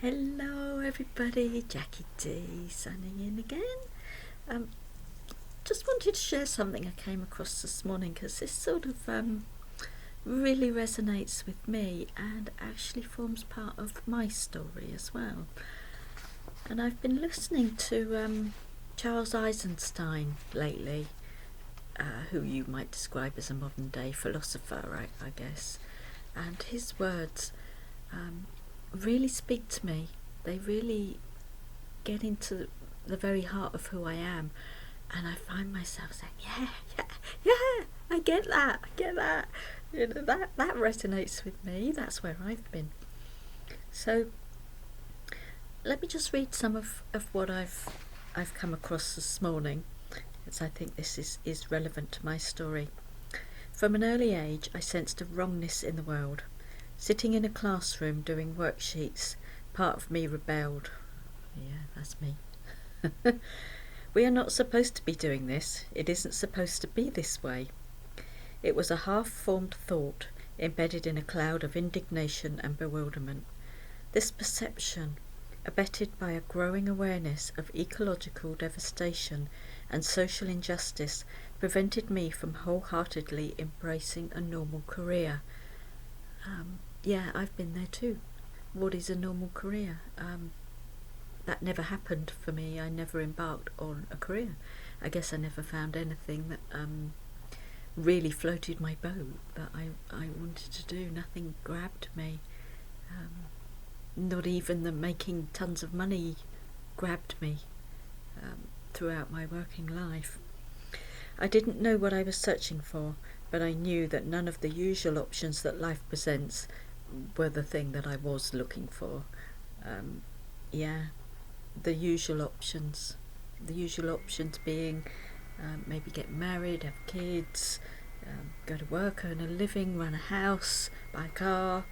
Hello everybody, Jackie D signing in again. Just wanted to share something I came across this morning because this sort of really resonates with me and actually forms part of my story as well. And I've been listening to Charles Eisenstein lately, who you might describe as a modern day philosopher, I guess. And his words really speak to me. They really get into the very heart of who I am, and I find myself saying, yeah, I get that. You know, that resonates with me. That's where I've been. So let me just read some of what I've come across this morning, as I think this is relevant to my story. From an early age, I sensed a wrongness in the world. Sitting in a classroom doing worksheets, part of me rebelled. Yeah, that's me. We are not supposed to be doing this. It isn't supposed to be this way. It was a half-formed thought, embedded in a cloud of indignation and bewilderment. This perception, abetted by a growing awareness of ecological devastation and social injustice, prevented me from wholeheartedly embracing a normal career. Yeah, I've been there too. What is a normal career? That never happened for me. I never embarked on a career. I guess I never found anything that really floated my boat that I wanted to do. Nothing grabbed me. Not even the making tons of money grabbed me throughout my working life. I didn't know what I was searching for, but I knew that none of the usual options that life presents were the thing that I was looking for. The usual options. The usual options being maybe get married, have kids, go to work, earn a living, run a house, buy a car,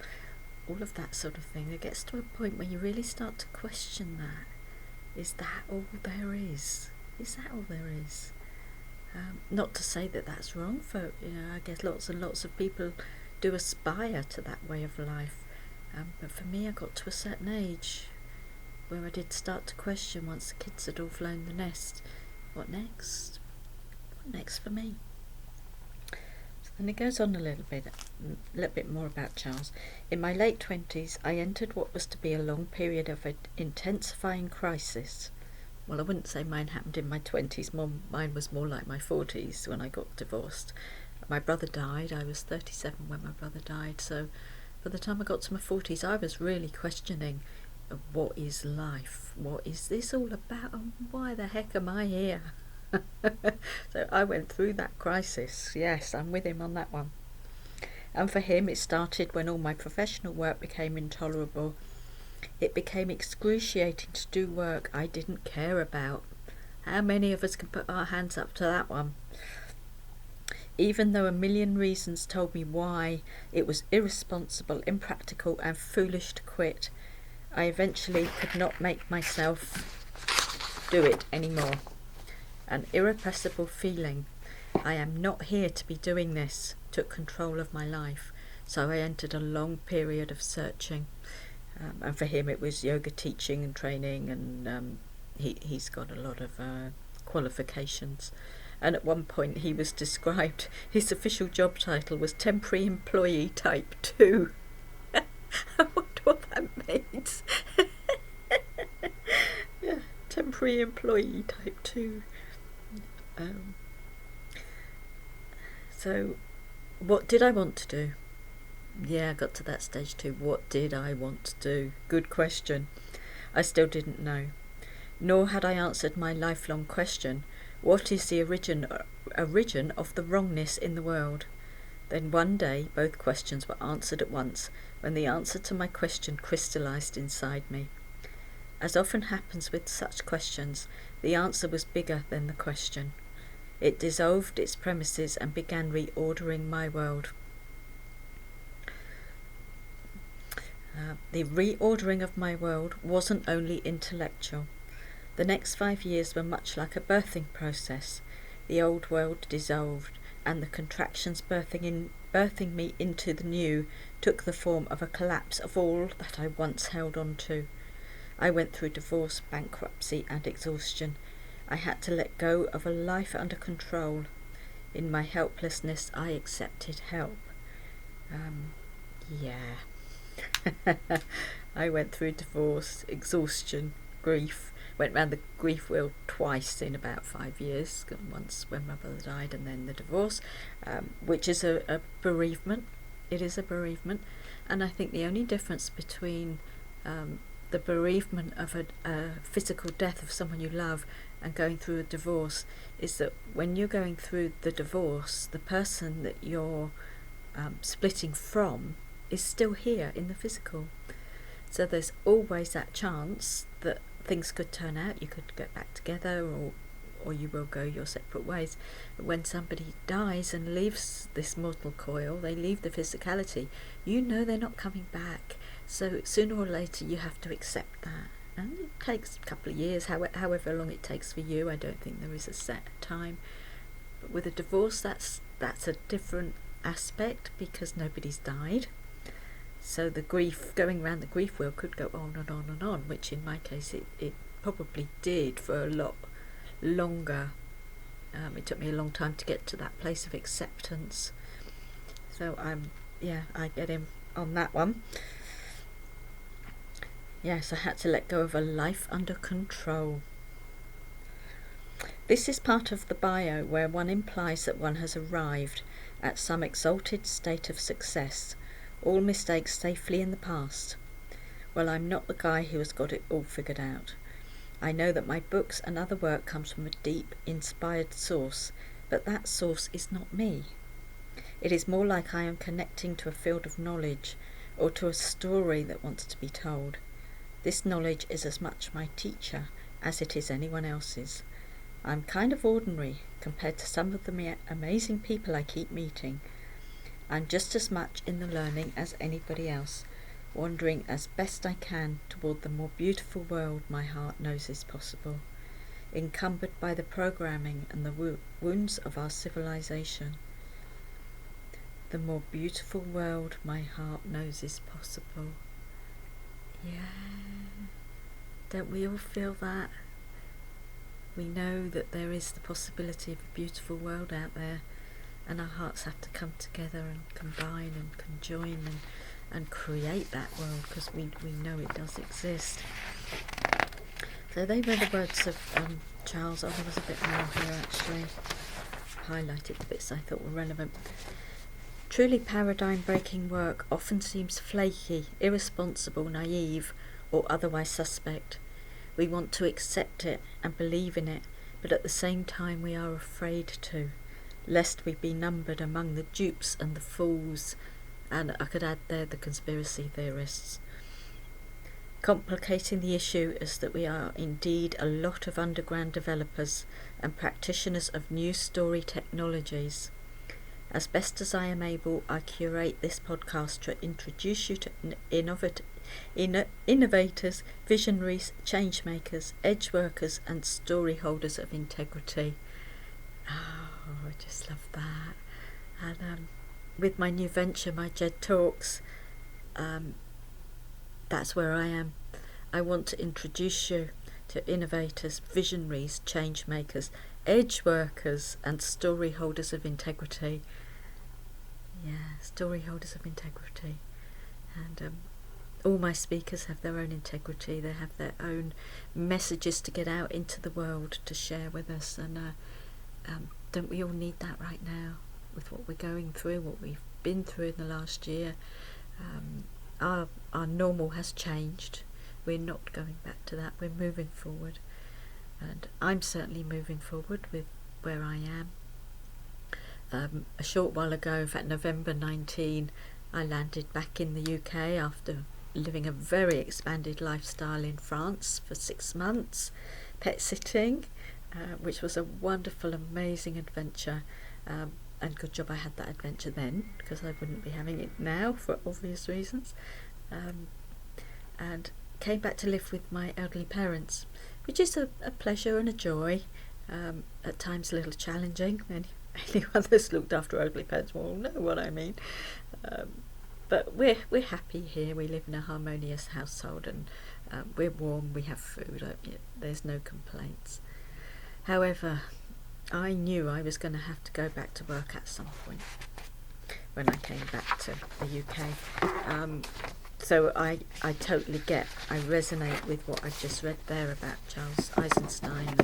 all of that sort of thing. It gets to a point where you really start to question that. Is that all there is? Is that all there is? Not to say that that's wrong, for I guess lots and lots of people do aspire to that way of life, but for me I got to a certain age where I did start to question, once the kids had all flown the nest, what next? What next for me? And it goes on a little bit more about Charles. In my late 20s, I entered what was to be a long period of an intensifying crisis. Well, I wouldn't say mine happened in my 20s. Mine was more like my 40s when I got divorced. My brother died. I was 37 when my brother died. So by the time I got to my 40s, I was really questioning, what is life? What is this all about? And why the heck am I here? So I went through that crisis. Yes, I'm with him on that one. And for him, it started when all my professional work became intolerable. It became excruciating to do work I didn't care about. How many of us can put our hands up to that one? Even though a million reasons told me why it was irresponsible, impractical and foolish to quit, I eventually could not make myself do it anymore. An irrepressible feeling, I am not here to be doing this, took control of my life. So I entered a long period of searching. And for him it was yoga teaching and training, and he's got a lot of qualifications. And at one point he was described, his official job title was Temporary Employee Type 2. I wonder what that means. Yeah, Temporary Employee Type 2. So what did I want to do? Yeah, I got to that stage too. What did I want to do? Good question. I still didn't know. Nor had I answered my lifelong question, what is the origin of the wrongness in the world? Then one day both questions were answered at once, when the answer to my question crystallized inside me. As often happens with such questions, the answer was bigger than the question. It dissolved its premises and began reordering my world. The reordering of my world wasn't only intellectual. The next 5 years were much like a birthing process. The old world dissolved, and the contractions birthing me into the new took the form of a collapse of all that I once held on to. I went through divorce, bankruptcy and exhaustion. I had to let go of a life under control. In my helplessness, I accepted help. I went through divorce, exhaustion, grief. Went round the grief wheel twice in about 5 years. Once when my brother died and then the divorce, which is a bereavement. It is a bereavement. And I think the only difference between the bereavement of a physical death of someone you love and going through a divorce is that when you're going through the divorce, the person that you're splitting from is still here in the physical. So there's always that chance that things could turn out, you could get back together, or you will go your separate ways. But when somebody dies and leaves this mortal coil, they leave the physicality, you know they're not coming back. So sooner or later you have to accept that. And it takes a couple of years, however long it takes for you. I don't think there is a set time. But with a divorce, that's a different aspect because nobody's died. So the grief, going around the grief wheel could go on and on and on, which in my case it probably did for a lot longer. It took me a long time to get to that place of acceptance. So I get him on that one. Yes, I had to let go of a life under control. This is part of the bio where one implies that one has arrived at some exalted state of success, all mistakes safely in the past. Well, I'm not the guy who has got it all figured out. I know that my books and other work comes from a deep, inspired source, but that source is not me. It is more like I am connecting to a field of knowledge or to a story that wants to be told. This knowledge is as much my teacher as it is anyone else's. I'm kind of ordinary compared to some of the amazing people I keep meeting. I'm just as much in the learning as anybody else, wandering as best I can toward the more beautiful world my heart knows is possible, encumbered by the programming and the wounds of our civilization. The more beautiful world my heart knows is possible. Yeah, don't we all feel that? We know that there is the possibility of a beautiful world out there, and our hearts have to come together and combine and conjoin and create that world, because we know it does exist. So they were the words of Charles. There was a bit more here actually. Highlighted the bits I thought were relevant. Truly paradigm-breaking work often seems flaky, irresponsible, naive, or otherwise suspect. We want to accept it and believe in it, but at the same time we are afraid to, lest we be numbered among the dupes and the fools, and I could add there the conspiracy theorists. Complicating the issue is that we are indeed a lot of underground developers and practitioners of new story technologies. As best as I am able, I curate this podcast to introduce you to innovators, visionaries, change makers, edge workers and story holders of integrity. Oh, I just love that. And with my new venture, my Jed Talks, that's where I am. I want to introduce you to innovators, visionaries, change makers, edge workers and story holders of integrity. Yeah, story holders of integrity. And all my speakers have their own integrity. They have their own messages to get out into the world to share with us. And don't we all need that right now with what we're going through, what we've been through in the last year? Our normal has changed. We're not going back to that. We're moving forward. And I'm certainly moving forward with where I am. A short while ago, in fact November 19, I landed back in the UK after living a very expanded lifestyle in France for 6 months, pet sitting, which was a wonderful, amazing adventure. And good job I had that adventure then, because I wouldn't be having it now for obvious reasons. And came back to live with my elderly parents, which is a pleasure and a joy, at times a little challenging. Anyone that's looked after elderly parents will know what I mean. but we're happy here. We live in a harmonious household, and we're warm. We have food. There's no complaints. However, I knew I was going to have to go back to work at some point when I came back to the UK. So I totally I resonate with what I've just read there about Charles Eisenstein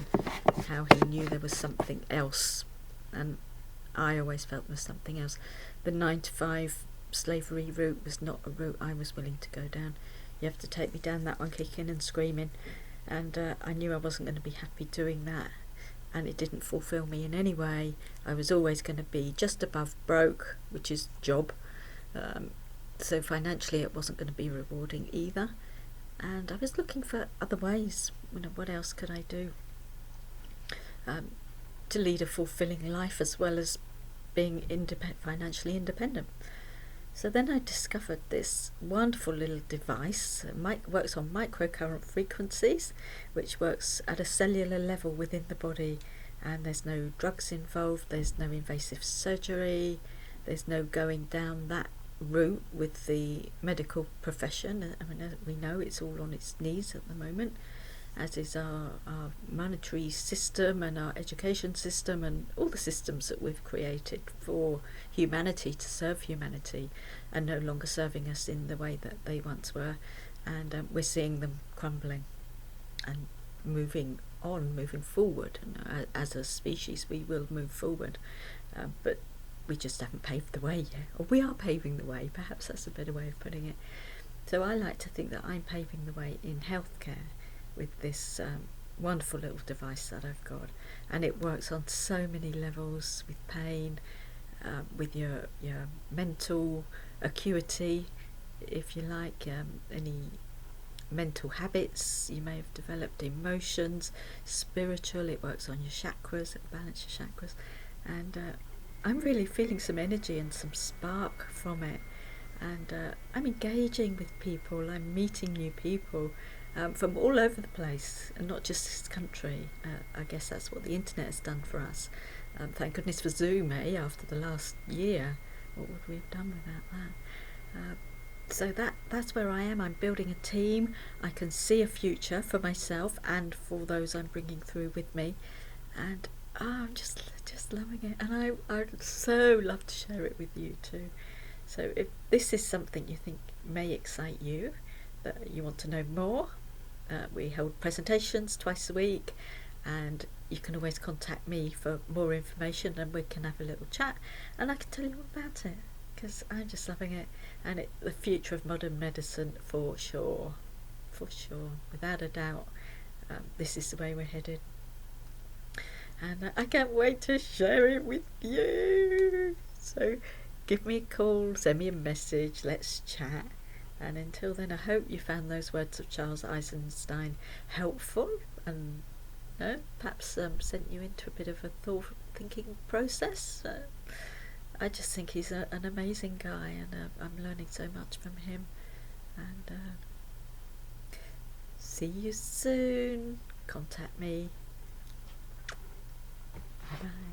and how he knew there was something else, and I always felt there was something else. The 9 to 5 slavery route was not a route I was willing to go down. You have to take me down that one kicking and screaming, and I knew I wasn't going to be happy doing that, and it didn't fulfil me in any way. I was always going to be just above broke, which is job. So financially it wasn't going to be rewarding either, and I was looking for other ways. What else could I do to lead a fulfilling life as well as being financially independent? So then I discovered this wonderful little device. It works on microcurrent frequencies, which works at a cellular level within the body, and there's no drugs involved, there's no invasive surgery, there's no going down that route with the medical profession. We know it's all on its knees at the moment, as is our monetary system and our education system and all the systems that we've created for humanity to serve humanity are no longer serving us in the way that they once were, and we're seeing them crumbling and moving forward. And as a species we will move forward, but we just haven't paved the way yet, or we are paving the way, perhaps that's a better way of putting it. So I like to think that I'm paving the way in healthcare with this wonderful little device that I've got, and it works on so many levels, with pain, with your mental acuity, if you like, any mental habits you may have developed, emotions, spiritual. It works on your chakras, it balances your chakras, and I'm really feeling some energy and some spark from it, and I'm engaging with people, I'm meeting new people from all over the place, and not just this country. I guess that's what the internet has done for us. Thank goodness for Zoom, after the last year. What would we have done without that? So that's where I am. I'm building a team. I can see a future for myself and for those I'm bringing through with me, and I'm just loving it, and I'd so love to share it with you too. So if this is something you think may excite you, that you want to know more, we hold presentations twice a week, and you can always contact me for more information, and we can have a little chat and I can tell you all about it, because I'm just loving it, and the future of modern medicine for sure, without a doubt. This is the way we're headed, and I can't wait to share it with you. So give me a call, send me a message, let's chat. And until then, I hope you found those words of Charles Eisenstein helpful, and perhaps sent you into a bit of a thinking process. I just think he's an amazing guy, and I'm learning so much from him. And see you soon. Contact me. Bye.